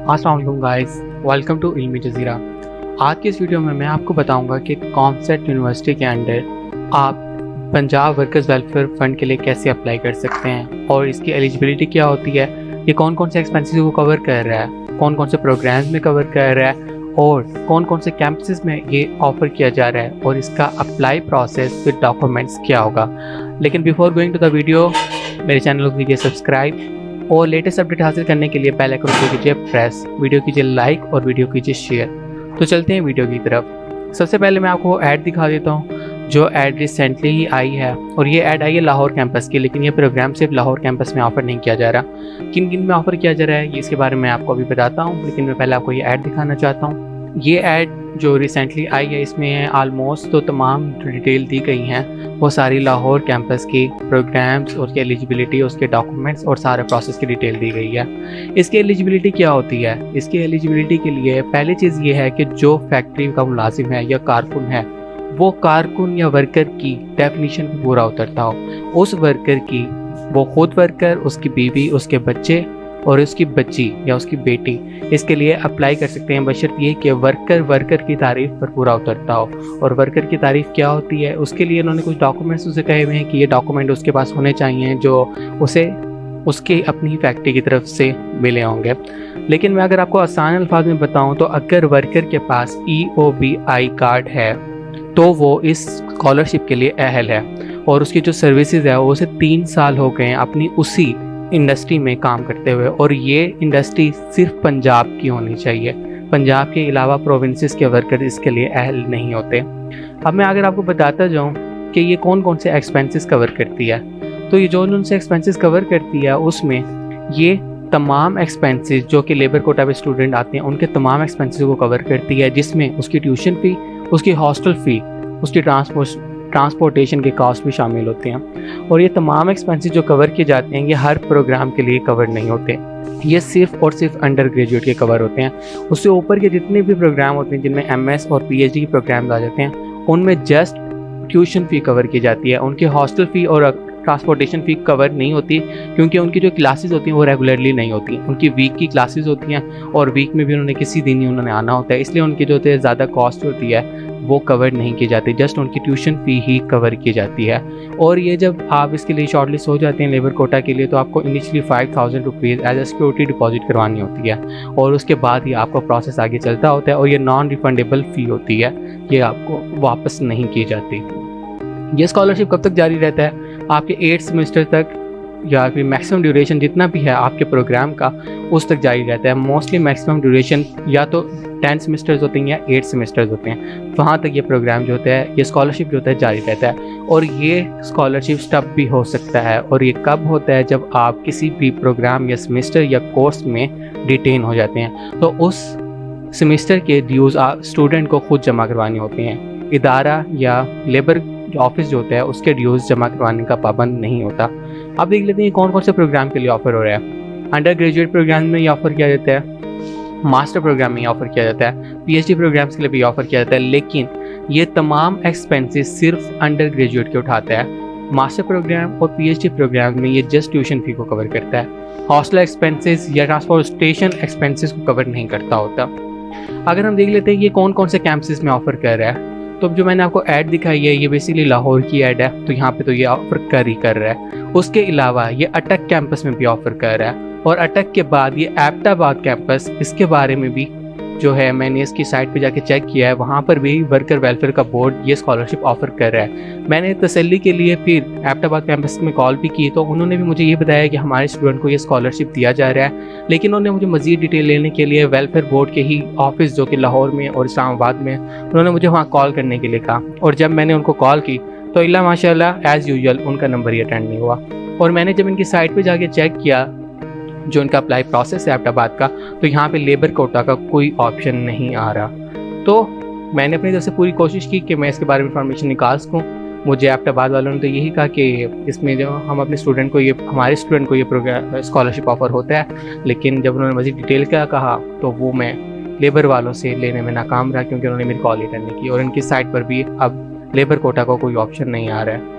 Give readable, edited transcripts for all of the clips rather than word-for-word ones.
अस्सलाम वालेकुम guys, welcome to Ilmi Jazeera. आज की इस वीडियो में मैं आपको बताऊंगा कि कॉन्सेप्ट यूनिवर्सिटी के अंडर आप पंजाब वर्कर्स वेलफेयर फ़ंड के लिए कैसे अप्लाई कर सकते हैं और इसकी एलिजिबिलिटी क्या होती है, ये कौन कौन से एक्सपेंसेस को कवर कर रहा है, कौन कौन से प्रोग्राम्स में कवर कर रहा है और कौन कौन से कैंपसेस में ये ऑफ़र किया जा रहा है और इसका अप्लाई प्रोसेस विद डॉक्यूमेंट्स क्या होगा। लेकिन before going to the video, मेरे चैनल को कीजिए सब्सक्राइब और लेटेस्ट अपडेट हासिल करने के लिए बेल आइकन को कीजिए प्रेस, वीडियो कीजिए लाइक और वीडियो कीजिए शेयर। तो चलते हैं वीडियो की तरफ। सबसे पहले मैं आपको ऐड दिखा देता हूँ जो ऐड रिसेंटली ही आई है, और ये ऐड आई है लाहौर कैंपस की, लेकिन ये प्रोग्राम सिर्फ लाहौर कैंपस में ऑफ़र नहीं किया जा रहा। किन किन में ऑफ़र किया जा रहा है ये इसके बारे में आपको अभी बताता हूँ, लेकिन मैं पहले आपको ये ऐड दिखाना चाहता हूँ। ये ऐड जो रिसेंटली आई है इसमें आलमोस्ट तो तमाम डिटेल दी गई हैं, वो सारी लाहौर कैंपस की प्रोग्राम्स, उसकी एलिजिबिलिटी, उसके डॉक्यूमेंट्स और सारे प्रोसेस की डिटेल दी गई है। इसकी एलिजिबिलिटी क्या होती है? इसकी एलिजिबिलिटी के लिए पहली चीज़ ये है कि जो फैक्ट्री का मुलाजिम है या कारकुन है, वो कारकुन या वर्कर की डेफिनीशन पर पूरा उतरता हो। उस वर्कर की, वो खुद वर्कर, उसकी बीवी, उसके बच्चे और उसकी बच्ची या उसकी बेटी इसके लिए अप्लाई कर सकते हैं, बशर्ते ये कि वर्कर की तारीफ़ पर पूरा उतरता हो। और वर्कर की तारीफ़ क्या होती है, उसके लिए उन्होंने कुछ डॉक्यूमेंट्स उसे कहे हुए हैं कि ये डॉक्यूमेंट उसके पास होने चाहिए जो उसे उसके अपनी फैक्ट्री की तरफ से मिले होंगे। लेकिन मैं अगर आपको आसान अल्फाज में बताऊँ तो अगर वर्कर के पास EOBI कार्ड है तो वो इस स्कॉलरशिप के लिए अहल है, और उसकी जो सर्विसेज है वो उसे 3 साल हो गए हैं अपनी उसी इंडस्ट्री में काम करते हुए, और ये इंडस्ट्री सिर्फ पंजाब की होनी चाहिए। पंजाब के अलावा प्रोविंसेस के वर्कर इसके लिए अहल नहीं होते। अब मैं अगर आपको बताता जाऊँ कि ये कौन कौन से एक्सपेंसेस कवर करती है, तो ये जो उनसे एक्सपेंसेस कवर करती है उसमें ये तमाम एक्सपेंसेस जो कि लेबर कोटा पे स्टूडेंट आते हैं उनके तमाम एक्सपेंसेस को कवर करती है, जिसमें उसकी ट्यूशन फ़ी, उसकी हॉस्टल फ़ी, उसकी ट्रांसपोर्टेशन के कॉस्ट भी शामिल होते हैं। और ये तमाम एक्सपेंसेस जो कवर किए जाते हैं ये हर प्रोग्राम के लिए कवर नहीं होते, ये सिर्फ और सिर्फ अंडर ग्रेजुएट के कवर होते हैं। उससे ऊपर के जितने भी प्रोग्राम होते हैं जिनमें MS और PhD के प्रोग्राम आ जाते हैं उनमें जस्ट ट्यूशन फ़ी कवर की जाती है, उनकी हॉस्टल फ़ी और ट्रांसपोर्टेशन फ़ी कवर नहीं होती, क्योंकि उनकी जो क्लासेस होती हैं वो रेगुलरली नहीं होती। उनकी वीक की क्लासेस होती हैं और वीक में भी उन्होंने किसी दिन ही उन्होंने आना होता है, इसलिए उनकी जो है ज़्यादा कॉस्ट होती है वो कवर नहीं की जाती, जस्ट उनकी ट्यूशन फ़ी ही कवर की जाती है। और ये जब आप इसके लिए शॉर्टलिस्ट हो जाते हैं लेबर कोटा के लिए, तो आपको initially 5000 rupees as a security deposit करवानी होती है, और उसके बाद ही आपका प्रोसेस आगे चलता होता है, और ये नॉन रिफंडेबल फ़ी होती है, ये आपको वापस नहीं की जाती। ये स्कॉलरशिप कब तक जारी रहता है? आपके 8 सेमेस्टर तक, या फिर मैक्सिमम ड्यूरेशन जितना भी है आपके प्रोग्राम का उस तक जारी रहता है। मोस्टली मैक्सिमम ड्यूरेशन या तो 10 सेमेस्टर्स होते हैं या 8 सेमेस्टर्स होते हैं, वहाँ तक ये प्रोग्राम जो होता है, ये स्कॉलरशिप जो होता है जारी रहता है। और ये स्कॉलरशिप स्टॉप भी हो सकता है, और ये कब होता है? जब आप किसी भी प्रोग्राम या सेमेस्टर या कोर्स में डिटेन हो जाते हैं, तो उस सेमेस्टर के ड्यूज़ स्टूडेंट को खुद जमा करवानी होते हैं। इदारा या लेबर ऑफिस जो होता है उसके ड्यूज़ जमा करवाने का पाबंद नहीं होता। अब देख लेते हैं कौन कौन से प्रोग्राम के लिए ऑफ़र हो रहा है। अंडर ग्रेजुएट प्रोग्राम में ये ऑफ़र किया जाता है, मास्टर प्रोग्राम में ऑफ़र किया जाता है, PhD प्रोग्राम्स के लिए भी ऑफ़र किया जाता है, लेकिन ये तमाम एक्सपेंसेस सिर्फ अंडर ग्रेजुएट के उठाता है। मास्टर प्रोग्राम और PhD प्रोग्राम में ये जस्ट ट्यूशन फ़ी को कवर करता है, हॉस्टल एक्सपेंसेस या ट्रांसपोर्टेशन एक्सपेंसेस को कवर नहीं करता होता। अगर हम देख लेते हैं ये कौन कौन से कैंपसेस में ऑफ़र कर रहा है, तो जो मैंने आपको ऐड दिखाई है ये बेसिकली लाहौर की ऐड है, तो यहाँ पे तो ये ऑफ़र कर रहा है। उसके अलावा ये अटक कैंपस में भी ऑफ़र कर रहा है, और अटक के बाद ये एबटाबाद कैंपस, इसके बारे में भी जो है मैंने इसकी साइट पे जाके चेक किया है, वहाँ पर भी वर्कर वेलफेयर का बोर्ड ये स्कॉलरशिप ऑफ़र कर रहा है। मैंने तसल्ली के लिए फिर एबटाबाद कैंपस में कॉल भी की, तो उन्होंने भी मुझे ये बताया कि हमारे स्टूडेंट को ये स्कॉलरशिप दिया जा रहा है, लेकिन उन्होंने मुझे मज़ीद डिटेल लेने के लिए वेलफेयर बोर्ड के ही ऑफिस जो कि लाहौर में और इस्लामाबाद में, उन्होंने मुझे वहाँ कॉल करने के लिए कहा। और जब मैंने उनको कॉल की तो इल्ला माशाल्लाह एज़ यूजुअल उनका नंबर ही अटेंड नहीं हुआ। और मैंने जब इनकी साइट पर जाके चेक किया जो इनका अप्लाई प्रोसेस है एबटाबाद का, तो यहाँ पे लेबर कोटा का कोई ऑप्शन नहीं आ रहा। तो मैंने अपनी तरफ से पूरी कोशिश की कि मैं इसके बारे में इंफॉर्मेशन निकाल सकूँ। मुझे एबटाबाद वालों ने तो यही कहा कि इसमें जो हम अपने स्टूडेंट को, ये हमारे स्टूडेंट को ये प्रोग्राम स्कॉलरशिप ऑफ़र होता है, लेकिन जब उन्होंने मज़ीद डिटेल का कहा तो वो मैं लेबर वालों से लेने में नाकाम रहा, क्योंकि उन्होंने मेरी कॉल अटेंड नहीं की, और इनकी साइट पर भी अब लेबर कोटा का कोई ऑप्शन नहीं आ रहा है।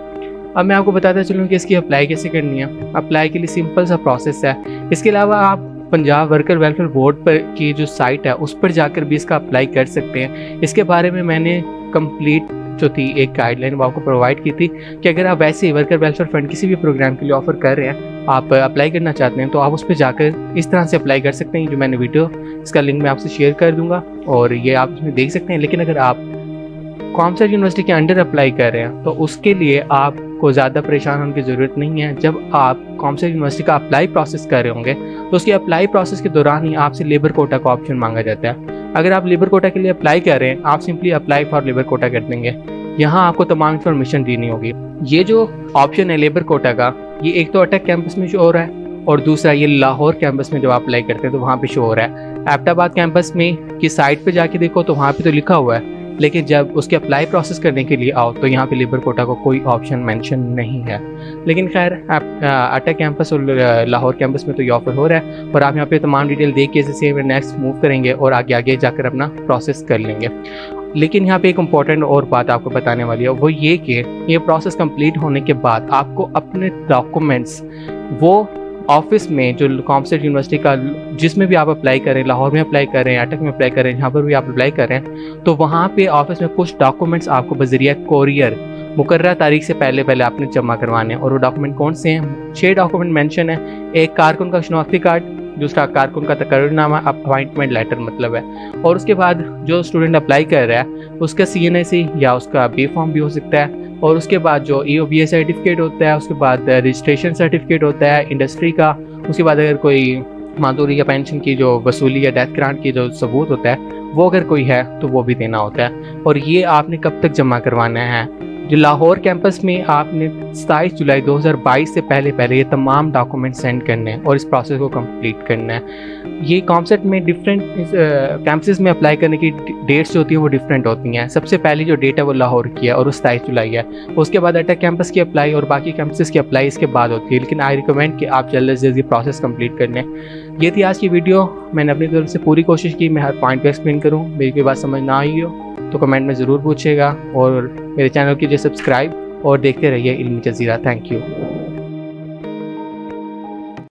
अब मैं आपको बताता चलूँ कि इसकी अप्लाई कैसे करनी है। अप्लाई के लिए सिंपल सा प्रोसेस है। इसके अलावा आप पंजाब वर्कर वेलफेयर बोर्ड पर की जो साइट है उस पर जाकर भी इसका अप्लाई कर सकते हैं। इसके बारे में मैंने कंप्लीट जो थी एक गाइडलाइन वो आपको प्रोवाइड की थी कि अगर आप वैसे ही वर्कर वेलफेयर फंड किसी भी प्रोग्राम के लिए ऑफर कर रहे हैं, आप अप्लाई करना चाहते हैं, तो आप उस पर जाकर इस तरह से अप्लाई कर सकते हैं। जो मैंने वीडियो इसका लिंक मैं आपसे शेयर कर दूंगा और ये आप उसमें देख सकते हैं। लेकिन अगर आप कॉमसेट यूनिवर्सिटी के अंडर अप्लाई कर रहे हैं तो उसके लिए आपको ज़्यादा परेशान होने की ज़रूरत नहीं है। जब आप कॉमसेट यूनिवर्सिटी का अप्लाई प्रोसेस कर रहे होंगे तो उसकी अप्लाई प्रोसेस के दौरान ही आपसे लेबर कोटा का ऑप्शन मांगा जाता है। अगर आप लेबर कोटा के लिए अप्लाई कर रहे हैं, आप simply apply for labour quota कर देंगे। यहाँ आपको तमाम इन्फॉर्मेशन देनी होगी। ये जो ऑप्शन है लेबर कोटा का, ये एक तो अटक कैंपस में शो हो रहा है और दूसरा ये लाहौर कैंपस में जब आप अप्लाई करते हैं तो वहाँ पे शो हो रहा है। एबटाबाद कैंपस में की साइट पे जाके देखो तो वहाँ पे तो लिखा हुआ है, लेकिन जब उसके अप्लाई प्रोसेस करने के लिए आओ तो यहाँ पे लेबर कोटा का कोई ऑप्शन मेंशन नहीं है। लेकिन खैर अटक कैंपस और लाहौर कैंपस में तो ये ऑफर हो रहा है और आप यहाँ पे तमाम डिटेल देख के इसे नेक्स्ट मूव करेंगे और आगे जाकर अपना प्रोसेस कर लेंगे। लेकिन यहाँ पे एक इम्पॉर्टेंट और बात आपको बताने वाली है, वो ये कि ये प्रोसेस कंप्लीट होने के बाद आपको अपने डॉक्यूमेंट्स वो ऑफिस में जो कॉमसेट यूनिवर्सिटी का जिसमें भी आप अप्लाई करें, लाहौर में अप्लाई करें, अटक में अप्लाई करें, जहाँ पर भी आप अप्लाई करें, तो वहाँ पे ऑफिस में कुछ डॉक्यूमेंट्स आपको बजरिया कोरियर मुकर्रर तारीख से पहले आपने जमा करवाने हैं। और वो डॉक्यूमेंट कौन से हैं? 6 डॉक्यूमेंट मेंशन है। एक कारकुन का शनाख्ती कार्ड, दूसरा कारकुन का तकर्रुरनामा, अपॉइंटमेंट लेटर मतलब है, और उसके बाद जो स्टूडेंट अप्लाई कर रहा है उसका CNSE या उसका बी फॉर्म भी हो सकता है, और उसके बाद जो EOBA सर्टिफिकेट होता है, उसके बाद रजिस्ट्रेशन सर्टिफिकेट होता है इंडस्ट्री का, उसके बाद अगर कोई मातूरी या पेंशन की जो वसूली या डेथ ग्रांट की जो सबूत होता है वो अगर कोई है तो वो भी देना होता है। और ये आपने कब तक जमा करवाना है? जो लाहौर कैंपस में आपने 27 जुलाई 2022 से पहले ये तमाम डॉक्यूमेंट सेंड करने हैं और इस प्रोसेस को कंप्लीट करना है। ये कॉमसेट में डिफरेंट कैंपसेस में अप्लाई करने की डेट्स जो होती हैं वो डिफरेंट होती हैं। सबसे पहली जो डेट है वो लाहौर की है और वो 27 जुलाई है। उसके बाद अटक कैंपस की अप्लाई और बाकी कैंपसेस की अप्लाई इसके बाद होती है। लेकिन आई रिकमेंड कि आप जल्द से जल्द ये प्रोसेस कंप्लीट कर लें। ये थी आज की वीडियो। मैंने अपनी तरफ से पूरी कोशिश की मैं हर पॉइंट पर एक्सप्लेन करूँ। मेरी कोई बात समझ ना आई हो तो कमेंट में ज़रूर पूछेगा और मेरे चैनल कीजिए सब्सक्राइब और देखते रहिए इल्मी जज़ीरा। Thank you.